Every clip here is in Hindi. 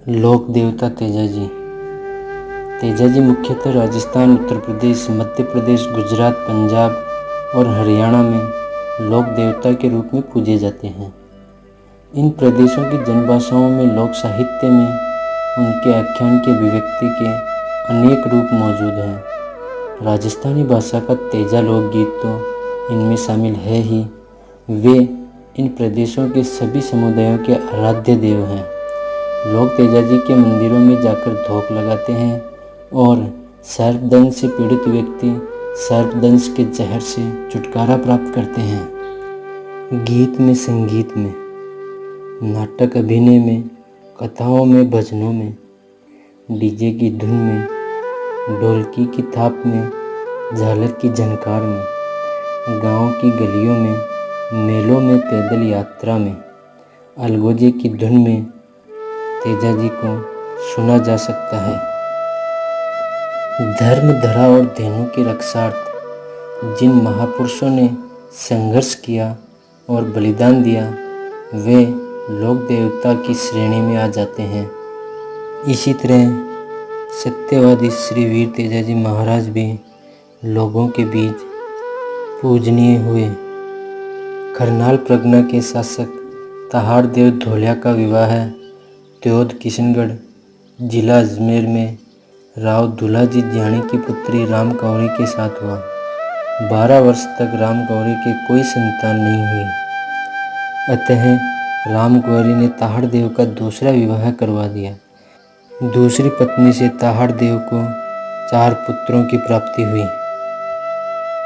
लोक देवता तेजाजी। तेजाजी मुख्यतः राजस्थान, उत्तर प्रदेश, मध्य प्रदेश, गुजरात, पंजाब और हरियाणा में लोक देवता के रूप में पूजे जाते हैं। इन प्रदेशों की जनभाषाओं में, लोक साहित्य में उनके आख्यान की अभिव्यक्ति के अनेक रूप मौजूद हैं। राजस्थानी भाषा का तेजा लोकगीत तो इनमें शामिल है ही। वे इन प्रदेशों के सभी समुदायों के आराध्य देव हैं। लोग तेजाजी के मंदिरों में जाकर धोख लगाते हैं और सर्पदंश से पीड़ित व्यक्ति सर्पदंश के जहर से छुटकारा प्राप्त करते हैं। गीत में, संगीत में, नाटक अभिनय में, कथाओं में, भजनों में, डीजे की धुन में, ढोलकी की थाप में, झालर की झनकार में, गांव की गलियों में, मेलों में, पैदल यात्रा में, अलगोजे की धुन में तेजाजी को सुना जा सकता है। धर्म, धरा और धेनु की रक्षार्थ जिन महापुरुषों ने संघर्ष किया और बलिदान दिया, वे लोक देवता की श्रेणी में आ जाते हैं। इसी तरह सत्यवादी श्री वीर तेजाजी महाराज भी लोगों के बीच पूजनीय हुए। करनाल परगना के शासक तहाड़ देव धोलिया का विवाह त्योद किशनगढ़ जिला अजमेर में राव दुलाजी ज्ञानी की पुत्री राम कौरी के साथ हुआ। 12 वर्ष तक राम कौरी के कोई संतान नहीं हुई। अतः राम कौरी ने तहाड़ देव का दूसरा विवाह करवा दिया। दूसरी पत्नी से तहाड़ देव को 4 पुत्रों की प्राप्ति हुई।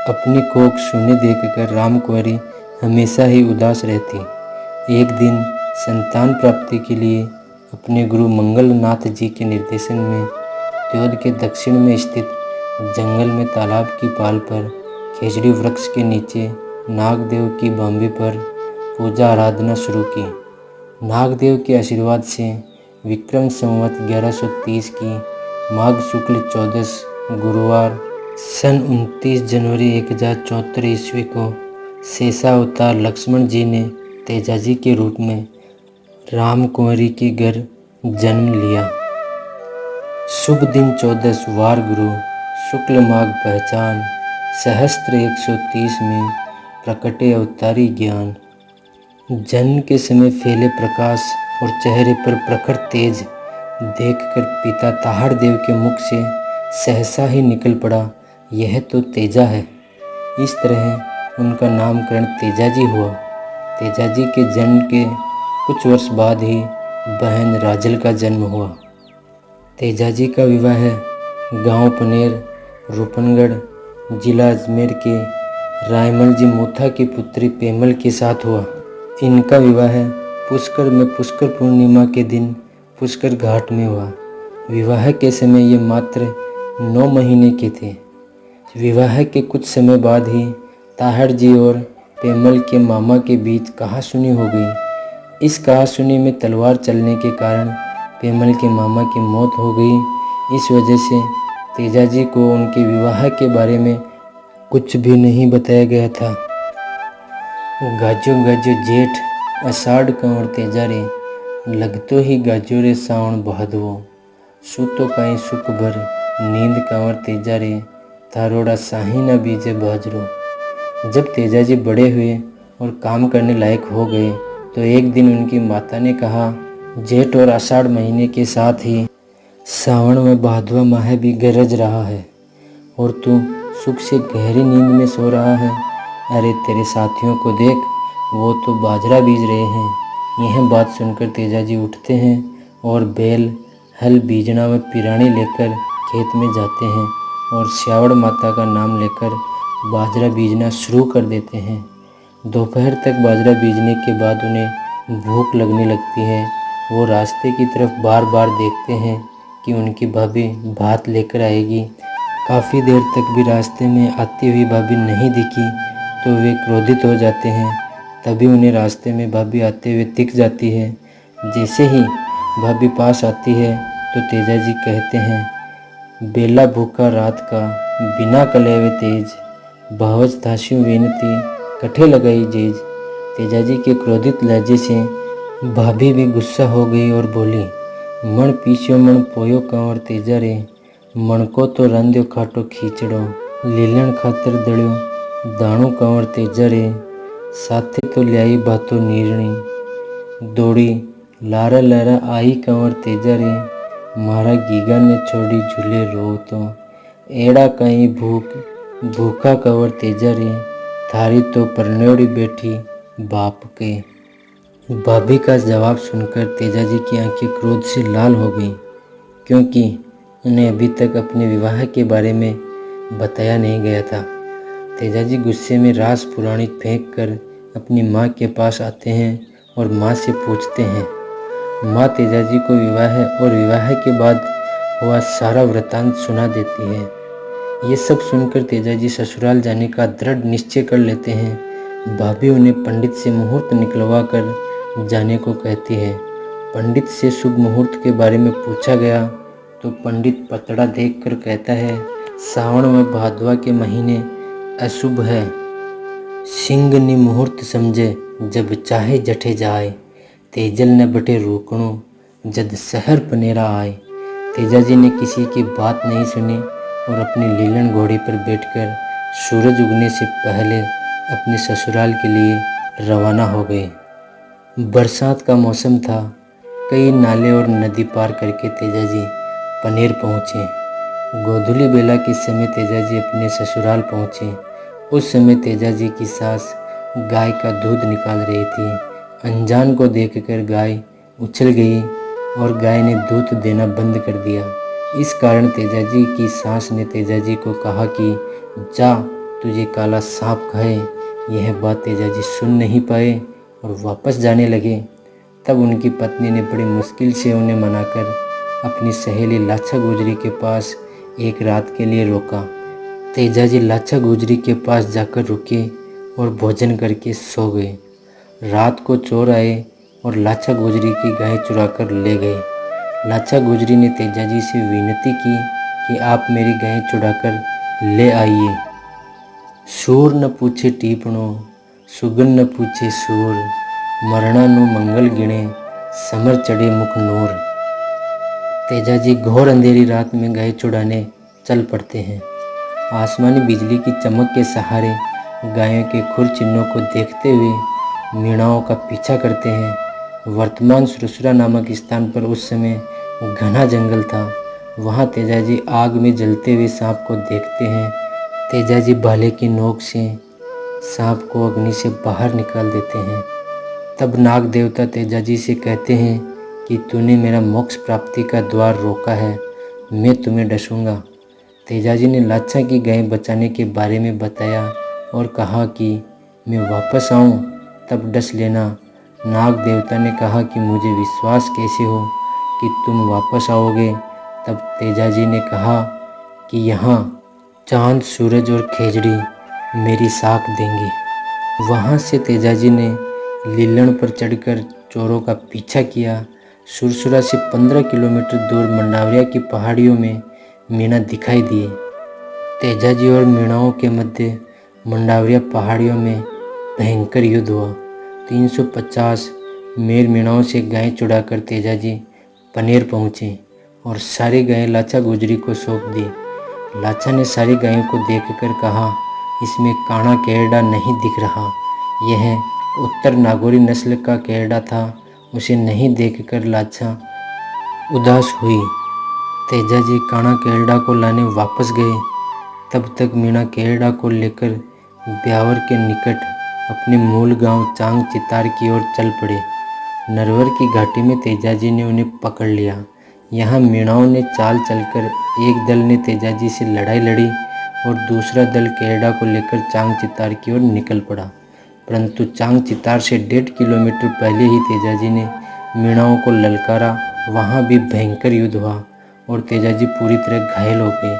अपनी कोख शून्य देखकर राम कौरी हमेशा ही उदास रहती। एक दिन संतान प्राप्ति के लिए अपने गुरु मंगलनाथ जी के निर्देशन में त्योद के दक्षिण में स्थित जंगल में तालाब की पाल पर खेजड़ी वृक्ष के नीचे नागदेव की बांबी पर पूजा आराधना शुरू की। नागदेव के आशीर्वाद से विक्रम संवत 1130 की माघ शुक्ल 14 गुरुवार सन 29 जनवरी 1074 ईस्वी को शेषावतार लक्ष्मण जी ने तेजाजी के रूप में राम कुंवरी के घर जन्म लिया। शुभ दिन 14 वार गुरु शुक्ल माघ पहचान सहस्त्र 130 में प्रकटे अवतारी ज्ञान। जन्म के समय फैले प्रकाश और चेहरे पर प्रखर तेज देखकर पिता तहाड़ देव के मुख से सहसा ही निकल पड़ा, यह तो तेजा है। इस तरह उनका नामकरण तेजाजी हुआ। तेजाजी के जन्म के कुछ वर्ष बाद ही बहन राजल का जन्म हुआ। तेजाजी का विवाह गांव पनेर, रूपनगढ़, जिला अजमेर के रायमल जी मोथा की पुत्री पेमल के साथ हुआ। इनका विवाह पुष्कर में पुष्कर पूर्णिमा के दिन पुष्कर घाट में हुआ। विवाह के समय ये मात्र 9 महीने के थे। विवाह के कुछ समय बाद ही ताहड़ जी और पेमल के मामा के बीच कहासुनी हो गई। इस कहासुनी में तलवार चलने के कारण पेमल के मामा की मौत हो गई। इस वजह से तेजाजी को उनके विवाह के बारे में कुछ भी नहीं बताया गया था। गाजो गाजो जेठ अषाढ़ कंवर तेजारे, लगतो ही गाजो रे सावण भादवो, सूतो काई सुख भर नींद कंवर तेजारे, थारोड़ा साही न बीजे बाजरो। जब तेजाजी बड़े हुए और काम करने लायक हो गए तो एक दिन उनकी माता ने कहा, जेठ और आषाढ़ महीने के साथ ही सावन में भादवा माह भी गरज रहा है और तू सुख से गहरी नींद में सो रहा है। अरे तेरे साथियों को देख, वो तो बाजरा बीज रहे हैं। यह बात सुनकर तेजाजी उठते हैं और बैल हल बीजना व पिरानी लेकर खेत में जाते हैं और श्यावड़ माता का नाम लेकर बाजरा बीजना शुरू कर देते हैं। दोपहर तक बाजरा बीजने के बाद उन्हें भूख लगने लगती है। वो रास्ते की तरफ बार बार देखते हैं कि उनकी भाभी भात लेकर आएगी। काफ़ी देर तक भी रास्ते में आती हुई भाभी नहीं दिखी तो वे क्रोधित हो जाते हैं। तभी उन्हें रास्ते में भाभी आते हुए दिख जाती है। जैसे ही भाभी पास आती है तो तेजाजी कहते हैं, बेला भूखा रात का बिना कलेवे तेज, भावज थास्यु वेनती कठे लगाई जेज। तेजाजी के क्रोधित लहजे से भाभी भी गुस्सा हो गई और बोली, मण पीस्यो मण पोयो कंवर तेजा रे, मण को तो रांध्यो खाटो खींचड़ो, लीलण खातर दड़ियो दाणो कंवर तेजा रे, साथे तो ल्याई बातो नीरणी, दौड़ी लारा लारा आई कंवर तेजा रे, मारा गीगा ने छोड़ी झूले रो तो, एड़ा कहीं भूखा कंवर तेजा रे, थारी तो परनेड़ी बैठी बाप के। भाभी का जवाब सुनकर तेजाजी की आंखें क्रोध से लाल हो गईं, क्योंकि उन्हें अभी तक अपने विवाह के बारे में बताया नहीं गया था। तेजाजी गुस्से में रास पुरानी फेंक कर अपनी माँ के पास आते हैं और माँ से पूछते हैं। माँ तेजाजी को विवाह और विवाह के बाद हुआ सारा वृतांत सुना देती है। ये सब सुनकर तेजाजी ससुराल जाने का दृढ़ निश्चय कर लेते हैं। भाभी उन्हें पंडित से मुहूर्त निकलवा कर जाने को कहती है। पंडित से शुभ मुहूर्त के बारे में पूछा गया तो पंडित पतड़ा देखकर कहता है, सावन में भादवा के महीने अशुभ है। सिंह ने मुहूर्त समझे जब चाहे जठे जाए, तेजल न बटे रोकणो जद शहर पनेरा आए। तेजाजी ने किसी की बात नहीं सुनी और अपनी लीलन घोड़ी पर बैठकर सूरज उगने से पहले अपने ससुराल के लिए रवाना हो गए। बरसात का मौसम था। कई नाले और नदी पार करके तेजाजी पनेर पहुँचे। गोधूली बेला के समय तेजाजी अपने ससुराल पहुँचे। उस समय तेजाजी की सास गाय का दूध निकाल रही थी। अनजान को देखकर गाय उछल गई और गाय ने दूध देना बंद कर दिया। इस कारण तेजाजी की सास ने तेजाजी को कहा कि जा, तुझे काला सांप खाए। यह बात तेजाजी सुन नहीं पाए और वापस जाने लगे। तब उनकी पत्नी ने बड़ी मुश्किल से उन्हें मनाकर अपनी सहेली लाछा गुजरी के पास एक रात के लिए रोका। तेजाजी लाछा गुजरी के पास जाकर रुके और भोजन करके सो गए। रात को चोर आए और लाछा गुजरी की गाय चुरा कर ले गए। लाछा गुजरी ने तेजाजी से विनती की कि आप मेरी गाय चुराकर ले आइए। सूर न पूछे टीपणो, सुगन न पूछे सूर, मरना नो मंगल गिणे, समर चढ़े मुख नूर। तेजाजी घोर अंधेरी रात में गाय चुराने चल पड़ते हैं। आसमानी बिजली की चमक के सहारे गायों के खुर चिन्हों को देखते हुए मीणाओं का पीछा करते हैं। वर्तमान सुरसुरा नामक स्थान पर उस समय घना जंगल था। वहाँ तेजाजी आग में जलते हुए सांप को देखते हैं। तेजाजी भाले की नोक से सांप को अग्नि से बाहर निकाल देते हैं। तब नाग देवता तेजाजी से कहते हैं कि तूने मेरा मोक्ष प्राप्ति का द्वार रोका है, मैं तुम्हें डसूंगा। तेजाजी ने लाछा की गाय बचाने के बारे में बताया और कहा कि मैं वापस आऊं तब डस लेना। नाग देवता ने कहा कि मुझे विश्वास कैसे हो कि तुम वापस आओगे। तब तेजाजी ने कहा कि यहाँ चांद, सूरज और खेजड़ी मेरी साख देंगे। वहाँ से तेजाजी ने लीलण पर चढ़कर चोरों का पीछा किया। सुरसुरा से 15 किलोमीटर दूर मंडावरिया की पहाड़ियों में मीणा दिखाई दिए। तेजाजी और मीणाओं के मध्य मंडावरिया पहाड़ियों में भयंकर युद्ध हुआ। 350 मेर मीणाओं से गाय चुराकर तेजाजी पनेर पहुँचे और सारी गायें लाछा गुजरी को सौंप दी। लाछा ने सारी गायों को देखकर कहा, इसमें काणा केरडा नहीं दिख रहा। यह उत्तर नागौरी नस्ल का केरडा था। उसे नहीं देखकर लाछा उदास हुई। तेजाजी काणा केरडा को लाने वापस गए। तब तक मीणा केरडा को लेकर ब्यावर के निकट अपने मूल गांव चांग चितार की ओर चल पड़े। नरवर की घाटी में तेजाजी ने उन्हें पकड़ लिया। यहाँ मीणाओं ने चाल चलकर एक दल ने तेजाजी से लड़ाई लड़ी और दूसरा दल केरडा को लेकर चांग चितार की ओर निकल पड़ा। परंतु चांग चितार से 1.5 किलोमीटर पहले ही तेजाजी ने मीणाओं को ललकारा। वहाँ भी भयंकर युद्ध हुआ और तेजाजी पूरी तरह घायल हो गए।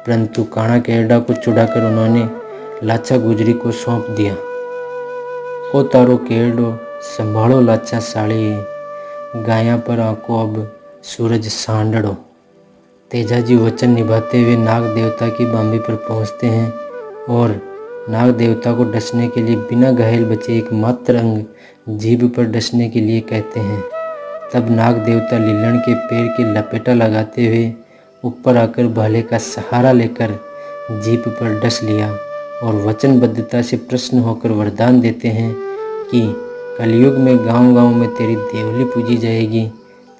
परंतु काणा केरडा को छुड़ाकर उन्होंने लाछा गुजरी को सौंप दिया। ओ तारो केरडो संभालो लाछा साड़ी, गाया पर आंको अब सूरज सांडड़ो। तेजाजी वचन निभाते हुए नाग देवता की बांबी पर पहुंचते हैं और नाग देवता को डसने के लिए बिना घायल बचे एकमात्र अंग जीभ पर डसने के लिए कहते हैं। तब नाग देवता लीलण के पैर की लपेटा लगाते हुए ऊपर आकर भाले का सहारा लेकर जीप पर डस लिया और वचनबद्धता से प्रसन्न होकर वरदान देते हैं कि कलयुग में गांव-गांव में तेरी देवली पूजी जाएगी।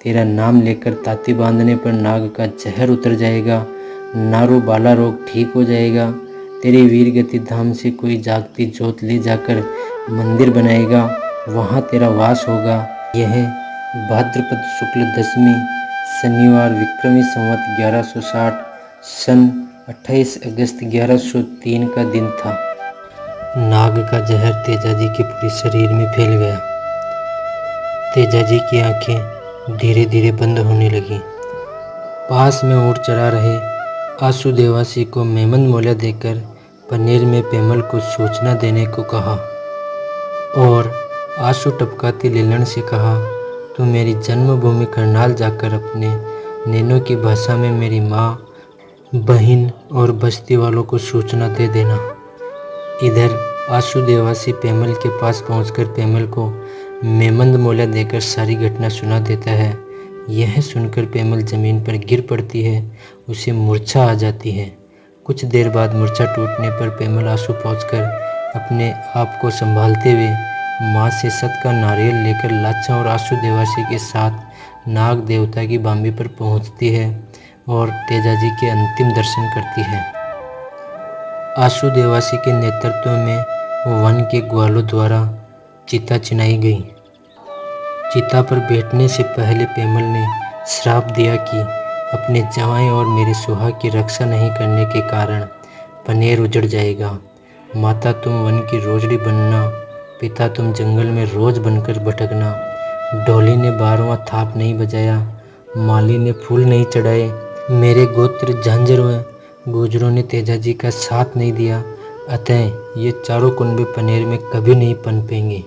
तेरा नाम लेकर ताती बांधने पर नाग का जहर उतर जाएगा, नारू बाला रोग ठीक हो जाएगा। तेरे वीरगति धाम से कोई जागती जोत ले जाकर मंदिर बनाएगा, वहाँ तेरा वास होगा। यह भाद्रपद शुक्ल दशमी शनिवार विक्रमी संवत 1160 सन 28 अगस्त 1103 का दिन था। नाग का जहर तेजाजी के पूरे शरीर में फैल गया। तेजाजी की आंखें धीरे धीरे बंद होने लगी। पास में ऊँट चरा रहे आशु देवासी को मेमन मोला देकर पनेर में पेमल को सूचना देने को कहा और आंसू टपकाती लीलण से कहा, तू मेरी जन्मभूमि करनाल जाकर अपने नैनों की भाषा में मेरी माँ, बहन और बस्ती वालों को सूचना दे देना। इधर आशु देवासी पेमल के पास पहुंचकर पेमल को मेमंद मोला देकर सारी घटना सुना देता है। यह सुनकर पेमल जमीन पर गिर पड़ती है, उसे मूर्छा आ जाती है। कुछ देर बाद मूर्छा टूटने पर पेमल आंसू पहुंचकर अपने आप को संभालते हुए माँ से सत का नारियल लेकर लाचा और आशु देवासी के साथ नाग देवता की बांबी पर पहुंचती है और तेजाजी के अंतिम दर्शन करती है। आशु देवासी के नेतृत्व में वन के ग्वालों द्वारा चिता चिनाई गई। चिता पर बैठने से पहले पेमल ने श्राप दिया कि अपने जवाई और मेरे सुहाग की रक्षा नहीं करने के कारण पनेर उजड़ जाएगा। माता तुम वन की रोजड़ी बनना, पिता तुम जंगल में रोज बनकर भटकना। ढोली ने 12वां थाप नहीं बजाया, माली ने फूल नहीं चढ़ाए, मेरे गोत्र झांझर व गुजरों ने तेजाजी का साथ नहीं दिया, अतः ये चारों कुनबे पनेर में कभी नहीं पनपेंगे।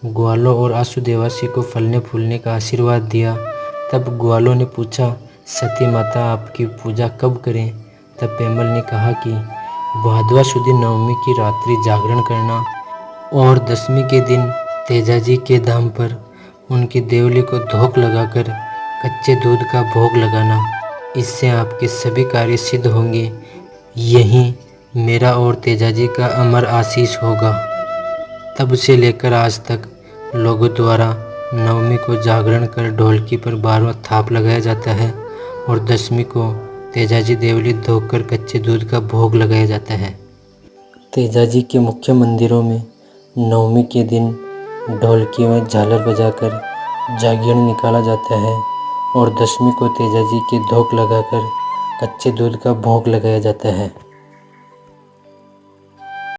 ग्वालों और आशु देवासी को फलने फूलने का आशीर्वाद दिया। तब ग्वालों ने पूछा, सती माता आपकी पूजा कब करें? तब पेमल ने कहा कि भादवा सुदी नवमी की रात्रि जागरण करना और दशमी के दिन तेजाजी के धाम पर उनकी देवली को धोख लगाकर कच्चे दूध का भोग लगाना। इससे आपके सभी कार्य सिद्ध होंगे। यही मेरा और तेजाजी का अमर आशीष होगा। तब से लेकर आज तक लोगों द्वारा नवमी को जागरण कर ढोलकी पर 12वां थाप लगाया जाता है और दशमी को तेजाजी देवली धोकर कच्चे दूध का भोग लगाया जाता है। तेजाजी के मुख्य मंदिरों में नवमी के दिन ढोलकी में झालर बजाकर जागरण निकाला जाता है और दशमी को तेजाजी के धोख लगाकर कच्चे दूध का भोग लगाया जाता है।